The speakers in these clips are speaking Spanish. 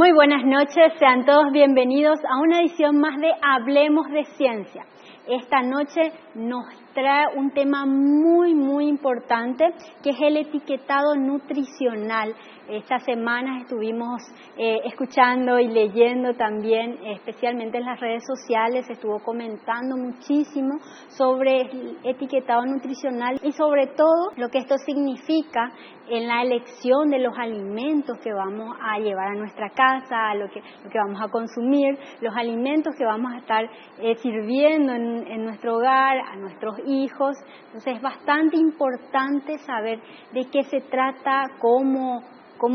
Muy buenas noches, sean todos bienvenidos a una edición más de Hablemos de Ciencia. Esta noche nos trae un tema muy importante, que es el etiquetado nutricional. Estas semanas estuvimos escuchando y leyendo también, especialmente en las redes sociales, se estuvo comentando muchísimo sobre el etiquetado nutricional y sobre todo lo que esto significa en la elección de los alimentos que vamos a llevar a nuestra casa, lo que vamos a consumir, los alimentos que vamos a estar sirviendo en nuestro hogar, a nuestros hijos. Entonces es bastante importante saber de qué se trata, cómo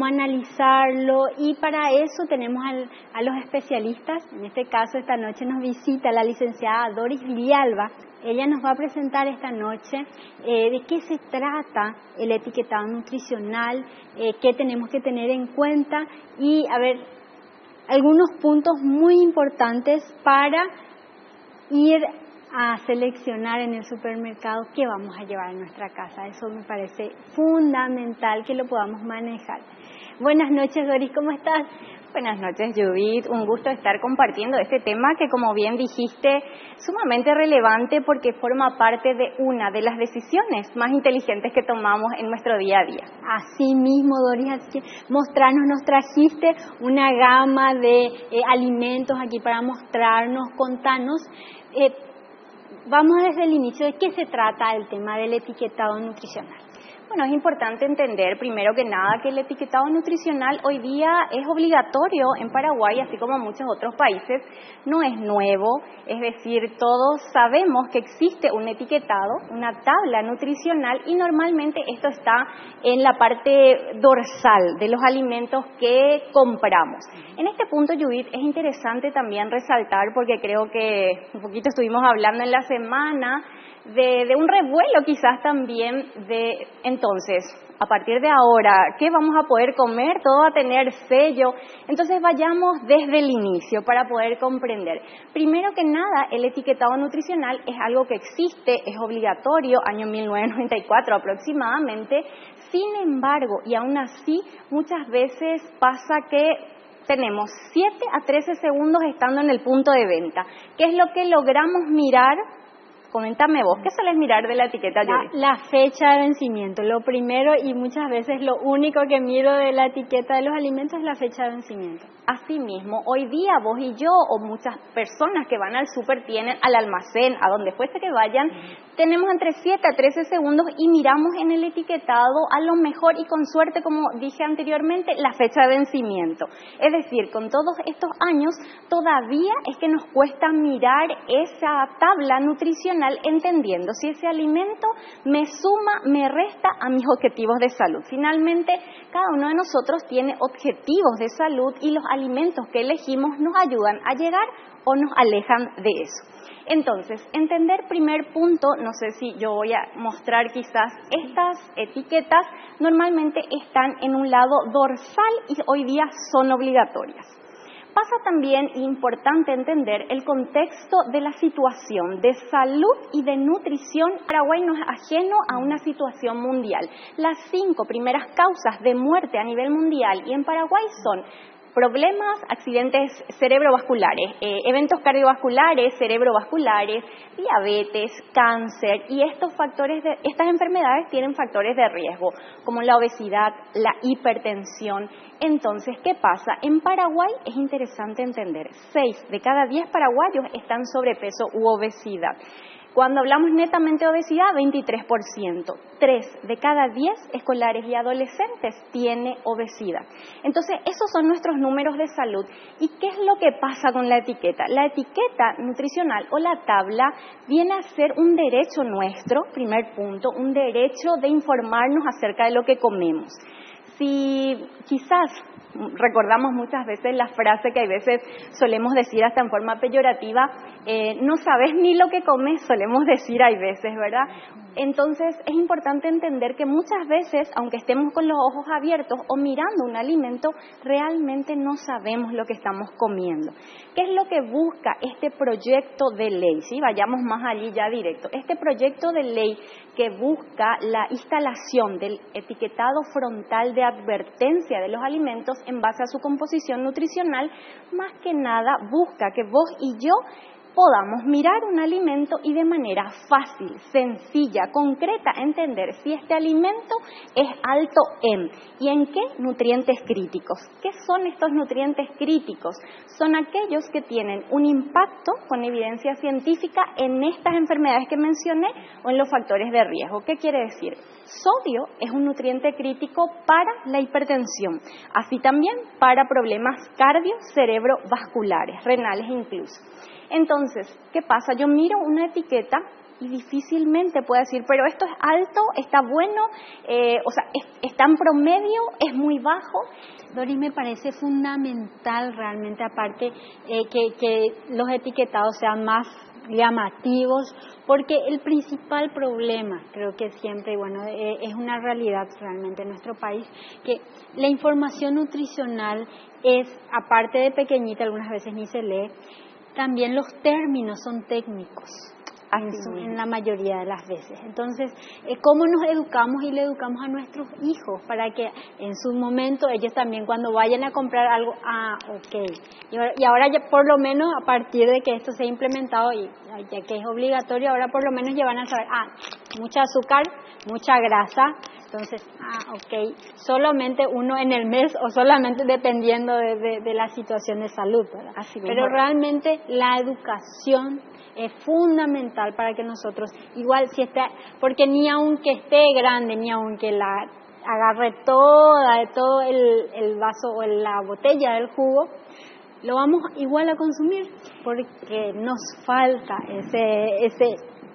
analizarlo, y para eso tenemos a los especialistas. En este caso, esta noche nos visita la licenciada Doris Villalba. Ella nos va a presentar esta noche de qué se trata el etiquetado nutricional, qué tenemos que tener en cuenta y, algunos puntos muy importantes para ir a seleccionar en el supermercado qué vamos a llevar a nuestra casa. Eso me parece fundamental que lo podamos manejar. Buenas noches, Doris, ¿cómo estás? Buenas noches, Judith. Un gusto estar compartiendo este tema que, como bien dijiste, sumamente relevante porque forma parte de una de las decisiones más inteligentes que tomamos en nuestro día a día. Así mismo, Doris, así que nos trajiste una gama de alimentos aquí para mostrarnos, contarnos. Vamos desde el inicio, ¿de qué se trata el tema del etiquetado nutricional? Bueno, es importante entender, primero que nada, que el etiquetado nutricional hoy día es obligatorio en Paraguay, así como en muchos otros países. No es nuevo, es decir, todos sabemos que existe un etiquetado, una tabla nutricional, y normalmente esto está en la parte dorsal de los alimentos que compramos. En este punto, Judith, es interesante también resaltar, porque creo que un poquito estuvimos hablando en la semana, de un revuelo quizás también de, entonces, a partir de ahora, ¿qué vamos a poder comer? Todo va a tener sello. Entonces vayamos desde el inicio para poder comprender. Primero que nada, el etiquetado nutricional es algo que existe, es obligatorio, año 1994 aproximadamente. Sin embargo, y aún así, muchas veces pasa que tenemos 7 a 13 segundos estando en el punto de venta. ¿Qué es lo que logramos mirar? Coméntame vos, ¿qué sueles mirar de la etiqueta, Judith? La fecha de vencimiento. Lo primero y muchas veces lo único que miro de la etiqueta de los alimentos es la fecha de vencimiento. Así mismo, hoy día vos y yo o muchas personas que van al súper tienen al almacén, a donde fuese que vayan, tenemos entre 7 a 13 segundos y miramos en el etiquetado a lo mejor y con suerte, como dije anteriormente, la fecha de vencimiento. Es decir, con todos estos años todavía es que nos cuesta mirar esa tabla nutricional entendiendo si ese alimento me suma, me resta a mis objetivos de salud. Finalmente, cada uno de nosotros tiene objetivos de salud y los alimentos que elegimos nos ayudan a llegar o nos alejan de eso. Entonces, entender primer punto, no sé si yo voy a mostrar quizás estas etiquetas, normalmente están en un lado dorsal y hoy día son obligatorias. Pasa también importante entender el contexto de la situación de salud y de nutrición. Paraguay no es ajeno a una situación mundial. Las 5 primeras causas de muerte a nivel mundial y en Paraguay son problemas, accidentes cerebrovasculares, eventos cardiovasculares, cerebrovasculares, diabetes, cáncer, y estas enfermedades tienen factores de riesgo, como la obesidad, la hipertensión. Entonces, ¿qué pasa? En Paraguay es interesante entender, 6 de cada 10 paraguayos están sobrepeso u obesidad. Cuando hablamos netamente de obesidad, 23%. 3 de cada 10 escolares y adolescentes tiene obesidad. Entonces, esos son nuestros números de salud. ¿Y qué es lo que pasa con la etiqueta? La etiqueta nutricional o la tabla viene a ser un derecho nuestro, primer punto, un derecho de informarnos acerca de lo que comemos. Si quizás recordamos muchas veces la frase que a veces solemos decir hasta en forma peyorativa, no sabes ni lo que comes, solemos decir hay veces, ¿verdad? Entonces es importante entender que muchas veces, aunque estemos con los ojos abiertos o mirando un alimento, realmente no sabemos lo que estamos comiendo. ¿Qué es lo que busca este proyecto de ley? ¿Sí? Vayamos más allí ya directo. Este proyecto de ley que busca la instalación del etiquetado frontal de advertencia de los alimentos en base a su composición nutricional, más que nada busca que vos y yo podamos mirar un alimento y de manera fácil, sencilla, concreta, entender si este alimento es alto en y en qué nutrientes críticos. ¿Qué son estos nutrientes críticos? Son aquellos que tienen un impacto con evidencia científica en estas enfermedades que mencioné o en los factores de riesgo. ¿Qué quiere decir? Sodio es un nutriente crítico para la hipertensión, así también para problemas cardio, cerebrovasculares, renales incluso. Entonces, ¿qué pasa? Yo miro una etiqueta y difícilmente puedo decir, pero esto es alto, está bueno, está en promedio, es muy bajo. Doris, me parece fundamental realmente, aparte que los etiquetados sean más llamativos, porque el principal problema, creo que siempre, es una realidad realmente en nuestro país, que la información nutricional es, aparte de pequeñita, algunas veces ni se lee, también los términos son técnicos en la mayoría de las veces. Entonces, ¿cómo nos educamos y le educamos a nuestros hijos para que en su momento ellos también cuando vayan a comprar algo, ok, y ahora ya por lo menos a partir de que esto se ha implementado y ya que es obligatorio, ahora por lo menos ya van a saber, mucha azúcar, mucha grasa, entonces, ok, solamente uno en el mes o solamente dependiendo de la situación de salud, ¿verdad? Así mismo. Pero realmente la educación es fundamental para que nosotros, igual si está, porque ni aunque esté grande, ni aunque la agarre todo el vaso o la botella del jugo, lo vamos igual a consumir, porque nos falta ese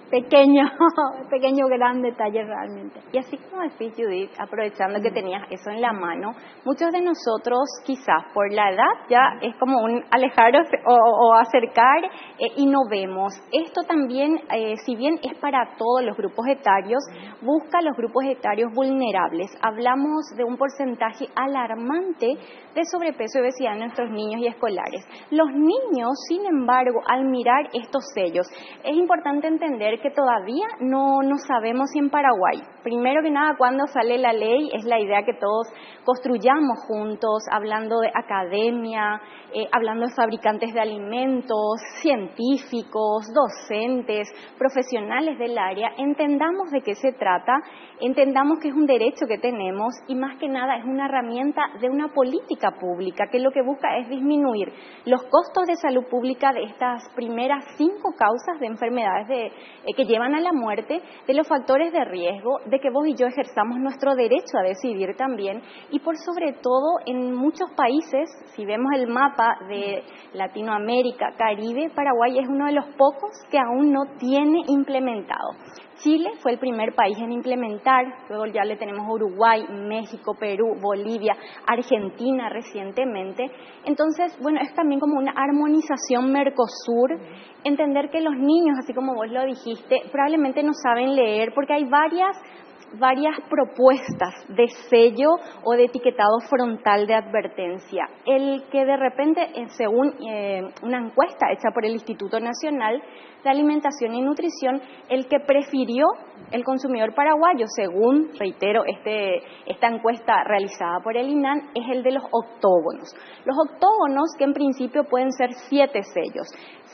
pequeño gran detalle realmente. Y así como decís, Judith, aprovechando que tenías eso en la mano, muchos de nosotros quizás por la edad ya es como un alejaros o acercar y no vemos. Esto también, si bien es para todos los grupos etarios, busca los grupos etarios vulnerables. Hablamos de un porcentaje alarmante de sobrepeso y obesidad en nuestros niños y escolares. Los niños, sin embargo, al mirar estos sellos, es importante entender que todavía no sabemos si en Paraguay, primero que nada, cuando sale la ley, es la idea que todos construyamos juntos, hablando de academia, hablando de fabricantes de alimentos, científicos, docentes, profesionales del área, entendamos de qué se trata, entendamos que es un derecho que tenemos y más que nada es una herramienta de una política pública que lo que busca es disminuir los costos de salud pública de estas primeras 5 causas de enfermedades que llevan a la muerte, de los factores de riesgo, de que vos y yo ejerzamos nuestro derecho a decidir también y por sobre todo en muchos países, si vemos el mapa de Latinoamérica, Caribe, Paraguay es uno de los pocos que aún no tiene implementado. Chile fue el primer país en implementar, luego ya le tenemos Uruguay, México, Perú, Bolivia, Argentina recientemente. Entonces, es también como una armonización Mercosur, entender que los niños, así como vos lo dijiste, probablemente no saben leer porque hay varias propuestas de sello o de etiquetado frontal de advertencia. El que de repente, según una encuesta hecha por el Instituto Nacional de Alimentación y Nutrición, el que prefirió el consumidor paraguayo, según, reitero, esta encuesta realizada por el INAN, es el de los octógonos. Los octógonos que en principio pueden ser 7 sellos.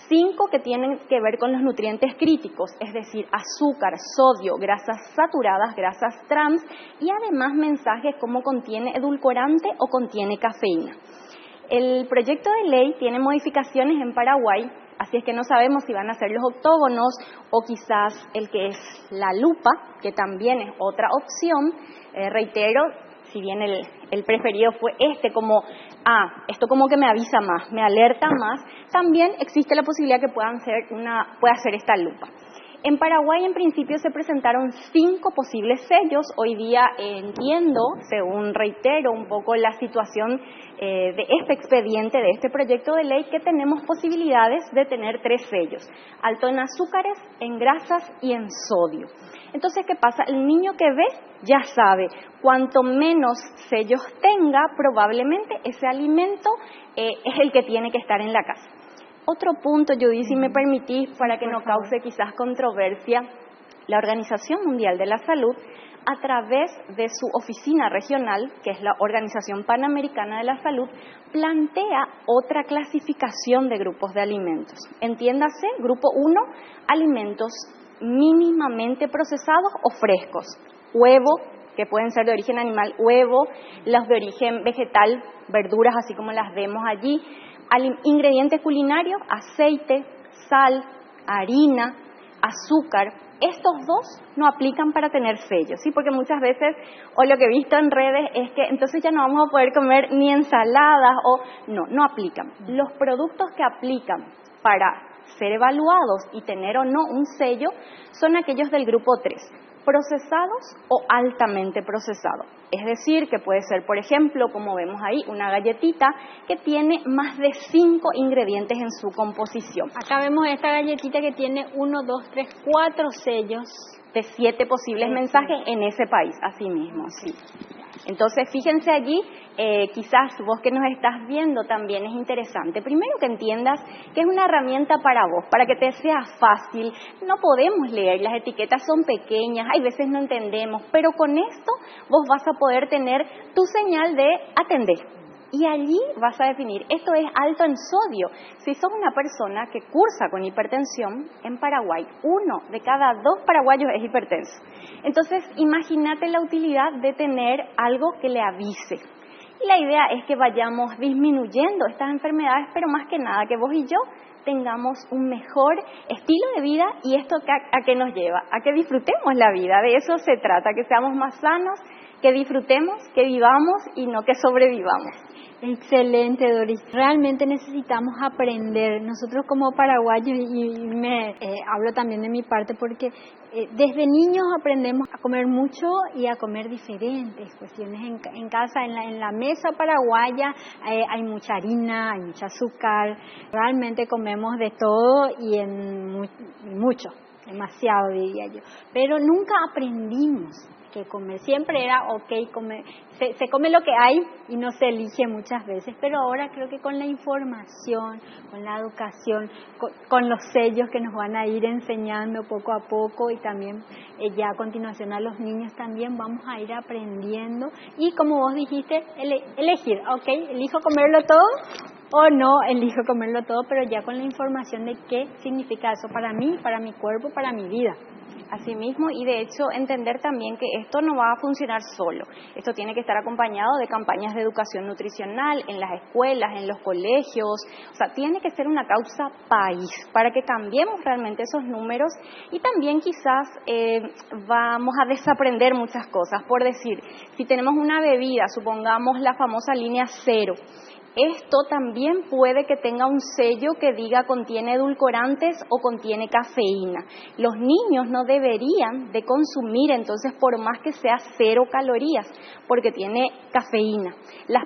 5 que tienen que ver con los nutrientes críticos, es decir, azúcar, sodio, grasas saturadas, grasas trans y además mensajes como contiene edulcorante o contiene cafeína. El proyecto de ley tiene modificaciones en Paraguay, así es que no sabemos si van a ser los octógonos o quizás el que es la lupa, que también es otra opción. Reitero, si bien el preferido fue esto como que me avisa más, me alerta más, también existe la posibilidad que pueda ser esta lupa. En Paraguay, en principio, se presentaron 5 posibles sellos. Hoy día entiendo, según reitero un poco la situación de este expediente, de este proyecto de ley, que tenemos posibilidades de tener 3 sellos. Alto en azúcares, en grasas y en sodio. Entonces, ¿qué pasa? El niño que ve ya sabe, cuanto menos sellos tenga, probablemente ese alimento es el que tiene que estar en la casa. Otro punto, Judith, si me permitís, para que no cause quizás controversia, la Organización Mundial de la Salud a través de su oficina regional, que es la Organización Panamericana de la Salud, plantea otra clasificación de grupos de alimentos. Entiéndase, grupo 1, alimentos mínimamente procesados o frescos. Huevo, que pueden ser de origen animal, huevo, los de origen vegetal, verduras así como las vemos allí, ingredientes culinarios, aceite, sal, harina, azúcar. Estos dos no aplican para tener sellos, ¿sí? Porque muchas veces, o lo que he visto en redes, es que entonces ya no vamos a poder comer ni ensaladas o... No aplican. Los productos que aplican para ser evaluados y tener o no un sello son aquellos del grupo 3, procesados o altamente procesados. Es decir, que puede ser, por ejemplo, como vemos ahí, una galletita que tiene más de 5 ingredientes en su composición. Acá vemos esta galletita que tiene 1, 2, 3, 4 sellos. De 7 posibles mensajes en ese país, así mismo, sí. Entonces, fíjense allí, quizás vos que nos estás viendo también es interesante. Primero que entiendas que es una herramienta para vos, para que te sea fácil. No podemos leer, las etiquetas son pequeñas, hay veces no entendemos, pero con esto vos vas a poder tener tu señal de atender. Y allí vas a definir, esto es alto en sodio. Si sos una persona que cursa con hipertensión, en Paraguay, 1 de cada 2 paraguayos es hipertenso. Entonces, imagínate la utilidad de tener algo que le avise. Y la idea es que vayamos disminuyendo estas enfermedades, pero más que nada que vos y yo tengamos un mejor estilo de vida. ¿Y esto a qué nos lleva? A que disfrutemos la vida, de eso se trata, que seamos más sanos, que disfrutemos, que vivamos y no que sobrevivamos. Excelente, Doris. Realmente necesitamos aprender. Nosotros como paraguayos, y me hablo también de mi parte, porque desde niños aprendemos a comer mucho y a comer diferentes cuestiones. En casa, en la mesa paraguaya, hay mucha harina, hay mucho azúcar. Realmente comemos de todo y mucho, demasiado diría yo. Pero nunca aprendimos que comer. Siempre era se come lo que hay y no se elige muchas veces, pero ahora creo que con la información, con la educación, con los sellos que nos van a ir enseñando poco a poco, y también ya a continuación a los niños también vamos a ir aprendiendo, y como vos dijiste, elegir, elijo comerlo todo o no elijo comerlo todo, pero ya con la información de qué significa eso para mí, para mi cuerpo, para mi vida. Asimismo, y de hecho entender también que esto no va a funcionar solo. Esto tiene que estar acompañado de campañas de educación nutricional en las escuelas, en los colegios. O sea, tiene que ser una causa país para que cambiemos realmente esos números, y también quizás vamos a desaprender muchas cosas. Por decir, si tenemos una bebida, supongamos la famosa línea 0, esto también puede que tenga un sello que diga contiene edulcorantes o contiene cafeína. Los niños no deberían de consumir entonces por más que sea 0 calorías, porque tiene cafeína. Las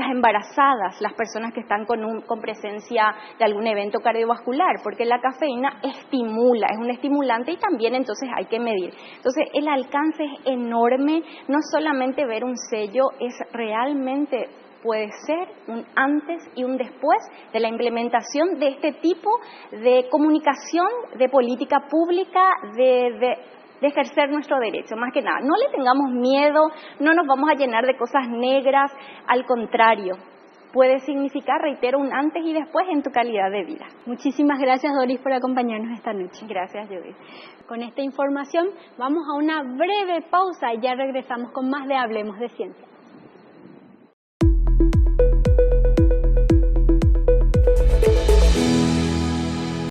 embarazadas, las personas que están con presencia de algún evento cardiovascular, porque la cafeína estimula, es un estimulante, y también entonces hay que medir. Entonces el alcance es enorme, no solamente ver un sello, es realmente puede ser un antes y un después de la implementación de este tipo de comunicación, de política pública, de ejercer nuestro derecho. Más que nada, no le tengamos miedo, no nos vamos a llenar de cosas negras, al contrario, puede significar, reitero, un antes y después en tu calidad de vida. Muchísimas gracias, Doris, por acompañarnos esta noche. Gracias, Judith. Con esta información vamos a una breve pausa y ya regresamos con más de Hablemos de Ciencia.